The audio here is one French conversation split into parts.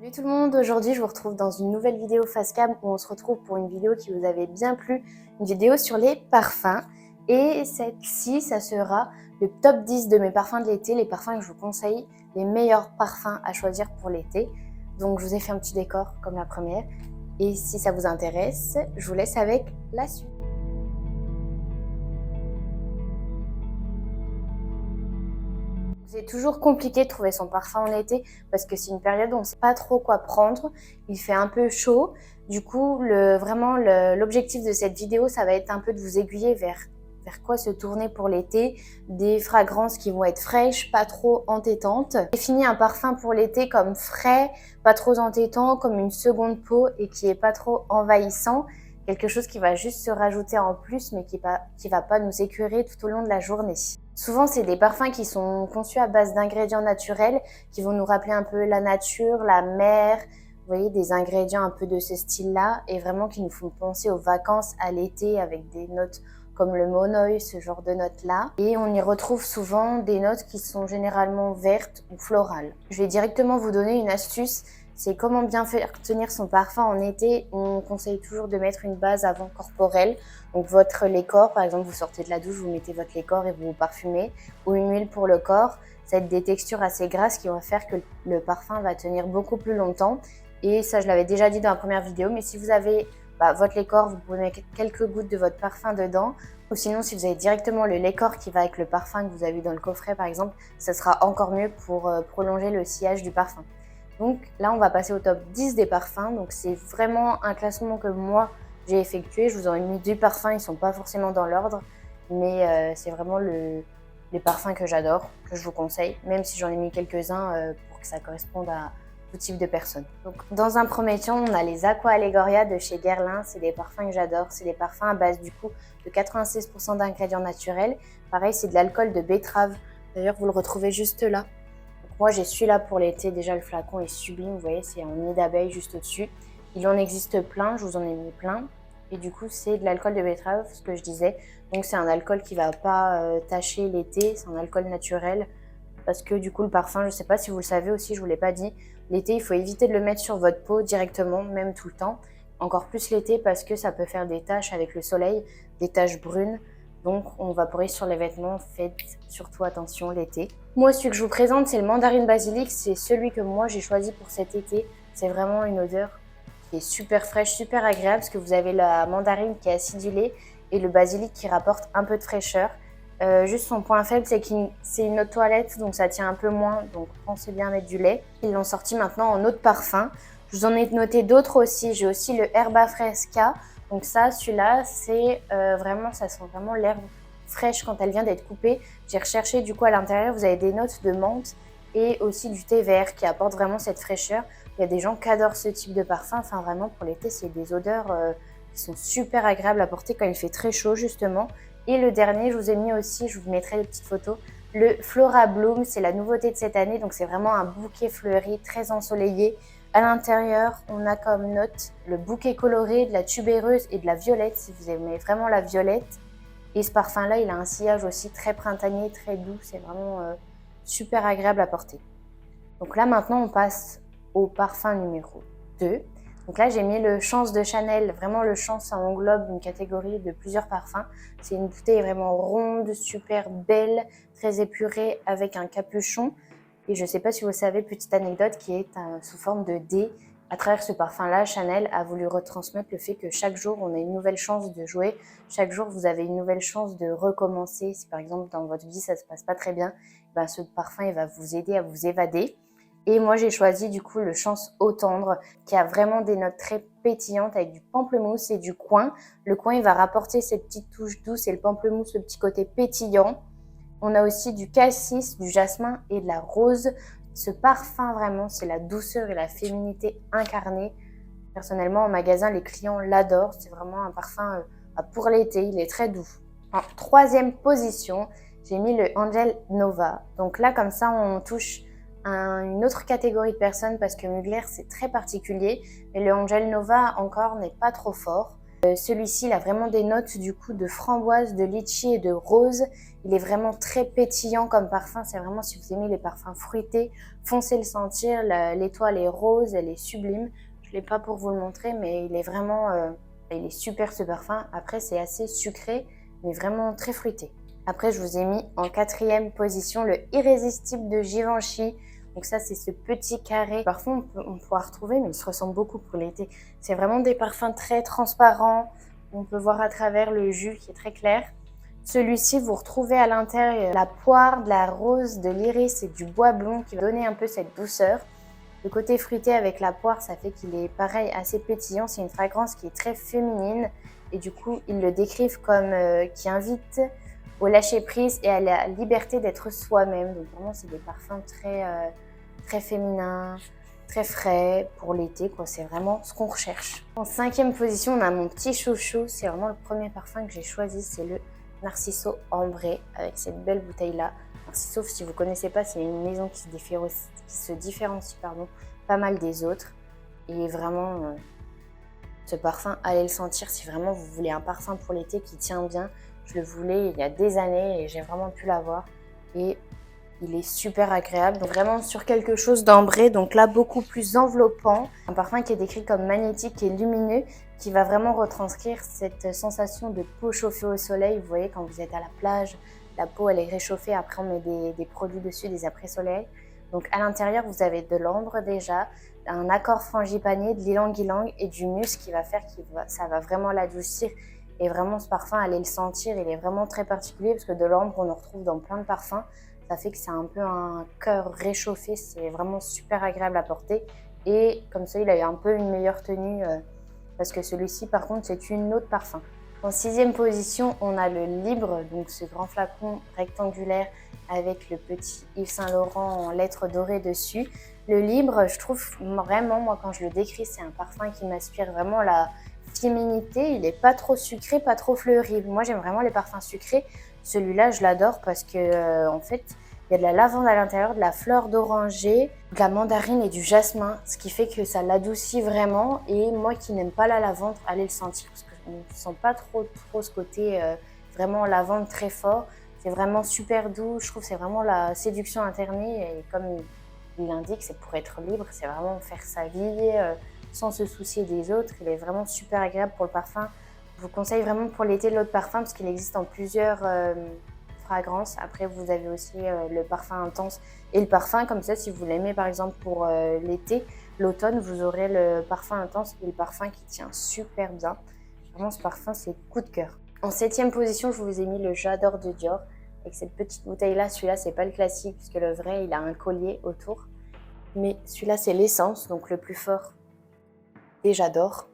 Salut tout le monde, aujourd'hui je vous retrouve dans une nouvelle vidéo Facecam où on se retrouve pour une vidéo qui vous avait bien plu, une vidéo sur les parfums. Et celle-ci, ça sera le top 10 de mes parfums de l'été, les parfums que je vous conseille, les meilleurs parfums à choisir pour l'été. Donc je vous ai fait un petit décor comme la première. Et si ça vous intéresse, je vous laisse avec la suite. C'est toujours compliqué de trouver son parfum en été parce que c'est une période où on ne sait pas trop quoi prendre. Il fait un peu chaud. Du coup, l'objectif de cette vidéo, ça va être un peu de vous aiguiller vers quoi se tourner pour l'été. Des fragrances qui vont être fraîches, pas trop entêtantes. J'ai défini un parfum pour l'été comme frais, pas trop entêtant, comme une seconde peau et qui est pas trop envahissant. Quelque chose qui va juste se rajouter en plus mais qui va pas nous écœurer tout au long de la journée. Souvent, c'est des parfums qui sont conçus à base d'ingrédients naturels qui vont nous rappeler un peu la nature, la mer, vous voyez, des ingrédients un peu de ce style-là et vraiment qui nous font penser aux vacances à l'été avec des notes comme le monoï, ce genre de notes-là. Et on y retrouve souvent des notes qui sont généralement vertes ou florales. Je vais directement vous donner une astuce. C'est comment bien faire tenir son parfum en été. On conseille toujours de mettre une base avant corporelle. Donc votre lait corps, par exemple, vous sortez de la douche, vous mettez votre lait corps et vous vous parfumez. Ou une huile pour le corps. Ça va être des textures assez grasses qui vont faire que le parfum va tenir beaucoup plus longtemps. Et ça, je l'avais déjà dit dans la première vidéo. Mais si vous avez votre lait corps, vous pouvez mettre quelques gouttes de votre parfum dedans. Ou sinon, si vous avez directement le lait corps qui va avec le parfum que vous avez eu dans le coffret, par exemple, ça sera encore mieux pour prolonger le sillage du parfum. Donc là, on va passer au top 10 des parfums. Donc c'est vraiment un classement que moi, j'ai effectué. Je vous en ai mis 2 parfums, ils ne sont pas forcément dans l'ordre. Mais c'est vraiment les parfums que j'adore, que je vous conseille. Même si j'en ai mis quelques-uns pour que ça corresponde à tout type de personnes. Donc dans un premier temps, on a les Aqua Allegoria de chez Guerlain. C'est des parfums que j'adore. C'est des parfums à base du coup de 96% d'ingrédients naturels. Pareil, c'est de l'alcool de betterave. D'ailleurs, vous le retrouvez juste là. Moi, j'ai celui-là pour l'été. Déjà, le flacon est sublime. Vous voyez, c'est en nid d'abeille juste au-dessus. Il en existe plein. Je vous en ai mis plein. Et du coup, c'est de l'alcool de betterave, ce que je disais. Donc, c'est un alcool qui ne va pas tacher l'été. C'est un alcool naturel. Parce que du coup, le parfum, je ne sais pas si vous le savez aussi, je ne vous l'ai pas dit. L'été, il faut éviter de le mettre sur votre peau directement, même tout le temps. Encore plus l'été parce que ça peut faire des taches avec le soleil, des taches brunes. Donc, on vaporise sur les vêtements. Faites surtout attention l'été. Moi, celui que je vous présente, c'est le mandarine basilic. C'est celui que moi, j'ai choisi pour cet été. C'est vraiment une odeur qui est super fraîche, super agréable parce que vous avez la mandarine qui est acidulée et le basilic qui rapporte un peu de fraîcheur. Juste son point faible, c'est que c'est une eau de toilette, donc ça tient un peu moins. Donc, pensez bien à mettre du lait. Ils l'ont sorti maintenant en eau de parfum. Je vous en ai noté d'autres aussi. J'ai aussi le Herba Fresca. Donc ça, celui-là, c'est ça sent vraiment l'herbe fraîche quand elle vient d'être coupée. J'ai recherché du coup à l'intérieur, vous avez des notes de menthe et aussi du thé vert qui apporte vraiment cette fraîcheur. Il y a des gens qui adorent ce type de parfum. Enfin vraiment pour l'été, c'est des odeurs qui sont super agréables à porter quand il fait très chaud justement. Et le dernier, je vous ai mis aussi, je vous mettrai les petites photos, le Flora Bloom. C'est la nouveauté de cette année, donc c'est vraiment un bouquet fleuri très ensoleillé. À l'intérieur, on a comme note le bouquet coloré, de la tubéreuse et de la violette, si vous aimez vraiment la violette. Et ce parfum-là, il a un sillage aussi très printanier, très doux. C'est vraiment super agréable à porter. Donc là, maintenant, on passe au parfum numéro 2. Donc là, j'ai mis le Chance de Chanel. Vraiment, le Chance, ça englobe une catégorie de plusieurs parfums. C'est une bouteille vraiment ronde, super belle, très épurée, avec un capuchon. Et je ne sais pas si vous savez, petite anecdote, qui est sous forme de dé. À travers ce parfum-là, Chanel a voulu retransmettre le fait que chaque jour, on a une nouvelle chance de jouer. Chaque jour, vous avez une nouvelle chance de recommencer. Si par exemple, dans votre vie, ça ne se passe pas très bien, ben, ce parfum il va vous aider à vous évader. Et moi, j'ai choisi du coup le Chance Eau Tendre qui a vraiment des notes très pétillantes avec du pamplemousse et du coing. Le coing, il va rapporter cette petite touche douce et le pamplemousse, le petit côté pétillant. On a aussi du cassis, du jasmin et de la rose. Ce parfum, vraiment, c'est la douceur et la féminité incarnée. Personnellement, en magasin, les clients l'adorent. C'est vraiment un parfum pour l'été. Il est très doux. En troisième position, j'ai mis le Angel Nova. Donc là, comme ça, on touche une autre catégorie de personnes parce que Mugler, c'est très particulier. Et le Angel Nova, encore, n'est pas trop fort. Celui-ci, il a vraiment des notes du coup de framboise, de litchi et de rose. Il est vraiment très pétillant comme parfum. C'est vraiment, si vous aimez les parfums fruités, foncez le sentir. L'étoile est rose, elle est sublime. Je ne l'ai pas pour vous le montrer, mais il est vraiment, il est super ce parfum. Après, c'est assez sucré, mais vraiment très fruité. Après, je vous ai mis en 4e position le Irrésistible de Givenchy. Donc ça, c'est ce petit carré. Parfois, on pourra retrouver, mais il se ressemble beaucoup pour l'été. C'est vraiment des parfums très transparents. On peut voir à travers le jus qui est très clair. Celui-ci, vous retrouvez à l'intérieur la poire, de la rose, de l'iris et du bois blond qui va donner un peu cette douceur. Le côté fruité avec la poire, ça fait qu'il est pareil, assez pétillant. C'est une fragrance qui est très féminine. Et du coup, ils le décrivent comme qui invite au lâcher-prise et à la liberté d'être soi-même. Donc vraiment, c'est des parfums très féminins, très frais pour l'été, quoi. C'est vraiment ce qu'on recherche. En 5e position, on a mon petit chouchou. C'est vraiment le premier parfum que j'ai choisi. C'est le Narciso Ambré avec cette belle bouteille-là. Narciso, si vous ne connaissez pas, c'est une maison qui se différencie pas mal des autres. Et vraiment, ce parfum, allez le sentir si vraiment vous voulez un parfum pour l'été qui tient bien. Je le voulais il y a des années et j'ai vraiment pu l'avoir. Et il est super agréable. Donc vraiment sur quelque chose d'ambré, donc là beaucoup plus enveloppant. Un parfum qui est décrit comme magnétique et lumineux, qui va vraiment retranscrire cette sensation de peau chauffée au soleil. Vous voyez quand vous êtes à la plage, la peau elle est réchauffée, après on met des produits dessus, des après-soleil. Donc à l'intérieur vous avez de l'ambre déjà, un accord frangipanier, de l'ylang-ylang et du musc qui va faire ça va vraiment l'adoucir. Et vraiment ce parfum, allez le sentir, il est vraiment très particulier parce que de l'ambre on en retrouve dans plein de parfums. Ça fait que c'est un peu un cœur réchauffé, c'est vraiment super agréable à porter. Et comme ça, il a eu un peu une meilleure tenue parce que celui-ci, par contre, c'est une autre parfum. En 6e position, on a le Libre, donc ce grand flacon rectangulaire avec le petit Yves Saint Laurent en lettres dorées dessus. Le Libre, je trouve vraiment, moi quand je le décris, c'est un parfum qui m'inspire vraiment la féminité. Il n'est pas trop sucré, pas trop fleuri. Moi, j'aime vraiment les parfums sucrés. Celui-là, je l'adore parce que, en fait, il y a de la lavande à l'intérieur, de la fleur d'oranger, de la mandarine et du jasmin, ce qui fait que ça l'adoucit vraiment. Et moi qui n'aime pas la lavande, allez le sentir parce qu'on ne sent pas trop ce côté vraiment lavande très fort. C'est vraiment super doux. Je trouve que c'est vraiment la séduction internée. Et comme il l'indique, c'est pour être libre, c'est vraiment faire sa vie sans se soucier des autres. Il est vraiment super agréable pour le parfum. Je vous conseille vraiment pour l'été l'autre parfum parce qu'il existe en plusieurs fragrances. Après, vous avez aussi le parfum intense et le parfum comme ça. Si vous l'aimez par exemple pour l'été, l'automne, vous aurez le parfum intense et le parfum qui tient super bien. Vraiment, ce parfum, c'est coup de cœur. En 7e position, je vous ai mis le J'adore de Dior avec cette petite bouteille-là. Celui-là, c'est pas le classique puisque le vrai, il a un collier autour. Mais celui-là, c'est l'essence, donc le plus fort. Et j'adore.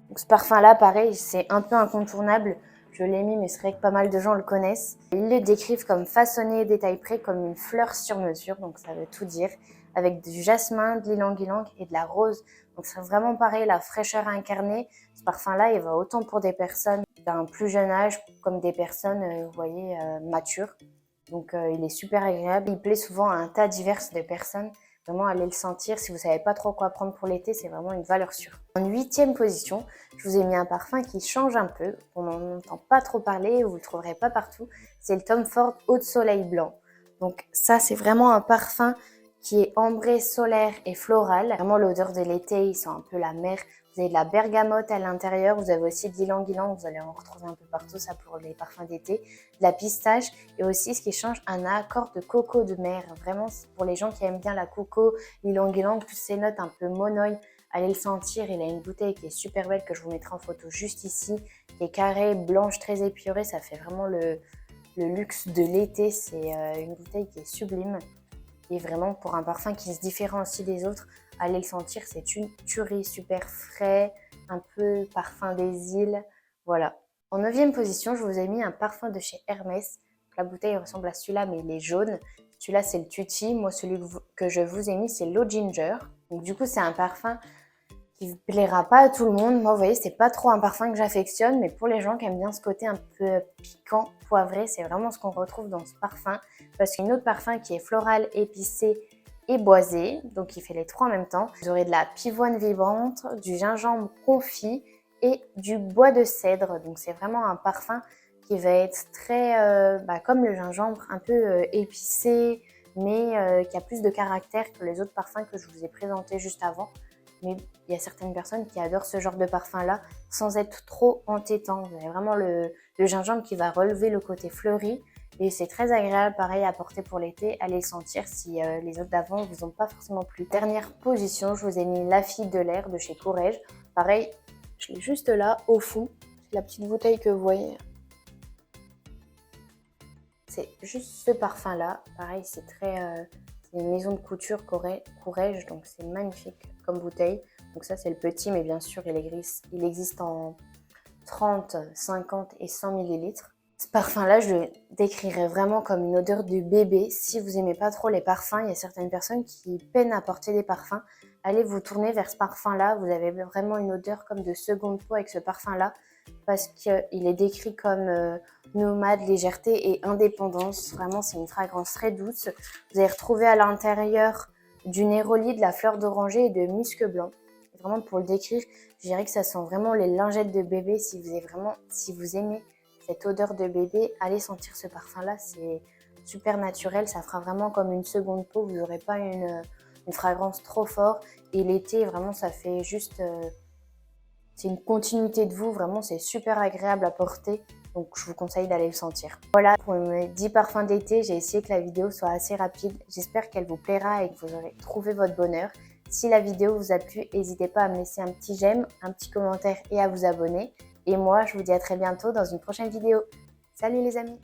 Donc ce parfum-là, pareil, c'est un peu incontournable. Je l'ai mis, mais c'est vrai que pas mal de gens le connaissent. Ils le décrivent comme façonné et détail près, comme une fleur sur mesure, donc ça veut tout dire, avec du jasmin, de l'ylang-ylang et de la rose. Donc c'est vraiment pareil, la fraîcheur incarnée. Ce parfum-là, il va autant pour des personnes d'un plus jeune âge, comme des personnes, vous voyez, matures. Donc il est super agréable. Il plaît souvent à un tas divers de personnes. Vraiment, allez le sentir. Si vous savez pas trop quoi prendre pour l'été, c'est vraiment une valeur sûre. En 8e position, je vous ai mis un parfum qui change un peu. On n'en entend pas trop parler, vous le trouverez pas partout. C'est le Tom Ford Eau de Soleil Blanc. Donc ça, c'est vraiment un parfum qui est ambré, solaire et floral. Vraiment, l'odeur de l'été, il sent un peu la mer. Vous avez de la bergamote à l'intérieur, vous avez aussi de l'ylang-ylang, vous allez en retrouver un peu partout, ça pour les parfums d'été, de la pistache et aussi ce qui change, un accord de coco de mer. Vraiment, pour les gens qui aiment bien la coco, l'ylang-ylang, toutes ces notes un peu monoï, allez le sentir. Il a une bouteille qui est super belle que je vous mettrai en photo juste ici, qui est carrée, blanche, très épurée, ça fait vraiment le luxe de l'été. C'est une bouteille qui est sublime. Et vraiment, pour un parfum qui se différencie des autres, allez le sentir, c'est une tuerie, super frais, un peu parfum des îles, voilà. En 9e position, je vous ai mis un parfum de chez Hermès. La bouteille ressemble à celui-là, mais il est jaune. Celui-là, c'est le Tutti. Moi, celui que je vous ai mis, c'est l'eau ginger. Donc, du coup, c'est un parfum qui ne plaira pas à tout le monde. Moi, vous voyez, c'est pas trop un parfum que j'affectionne, mais pour les gens qui aiment bien ce côté un peu piquant, poivré, c'est vraiment ce qu'on retrouve dans ce parfum. Parce qu'il y a un autre parfum qui est floral, épicé et boisé, donc il fait les trois en même temps. Vous aurez de la pivoine vibrante, du gingembre confit et du bois de cèdre. Donc c'est vraiment un parfum qui va être très, comme le gingembre, un peu épicé, mais qui a plus de caractère que les autres parfums que je vous ai présentés juste avant. Mais il y a certaines personnes qui adorent ce genre de parfum-là sans être trop entêtant. Vous avez vraiment le gingembre qui va relever le côté fleuri et c'est très agréable, pareil, à porter pour l'été. Allez le sentir si les autres d'avant ne vous ont pas forcément plu. Dernière position, je vous ai mis La Fille de l'air de chez Courrèges. Pareil, je l'ai juste là, au fond. C'est la petite bouteille que vous voyez. C'est juste ce parfum-là. Pareil, c'est une maison de couture Courrèges, donc c'est magnifique comme bouteille. Donc ça, c'est le petit, mais bien sûr, il existe en 30, 50 et 100 millilitres. Ce parfum-là, je le décrirais vraiment comme une odeur de bébé. Si vous n'aimez pas trop les parfums, il y a certaines personnes qui peinent à porter des parfums. Allez vous tourner vers ce parfum-là. Vous avez vraiment une odeur comme de seconde peau avec ce parfum-là parce qu'il est décrit comme nomade, légèreté et indépendance. Vraiment, c'est une fragrance très douce. Vous allez retrouver à l'intérieur du néroli, de la fleur d'oranger et de musc blanc. Vraiment, pour le décrire, je dirais que ça sent vraiment les lingettes de bébé. Si vous aimez cette odeur de bébé, allez sentir ce parfum-là. C'est super naturel. Ça fera vraiment comme une seconde peau. Vous n'aurez pas une fragrance trop forte. Et l'été, vraiment, ça fait juste... c'est une continuité de vous. Vraiment, c'est super agréable à porter. Donc, je vous conseille d'aller le sentir. Voilà pour mes 10 parfums d'été. J'ai essayé que la vidéo soit assez rapide. J'espère qu'elle vous plaira et que vous aurez trouvé votre bonheur. Si la vidéo vous a plu, n'hésitez pas à me laisser un petit j'aime, un petit commentaire et à vous abonner. Et moi, je vous dis à très bientôt dans une prochaine vidéo. Salut les amis!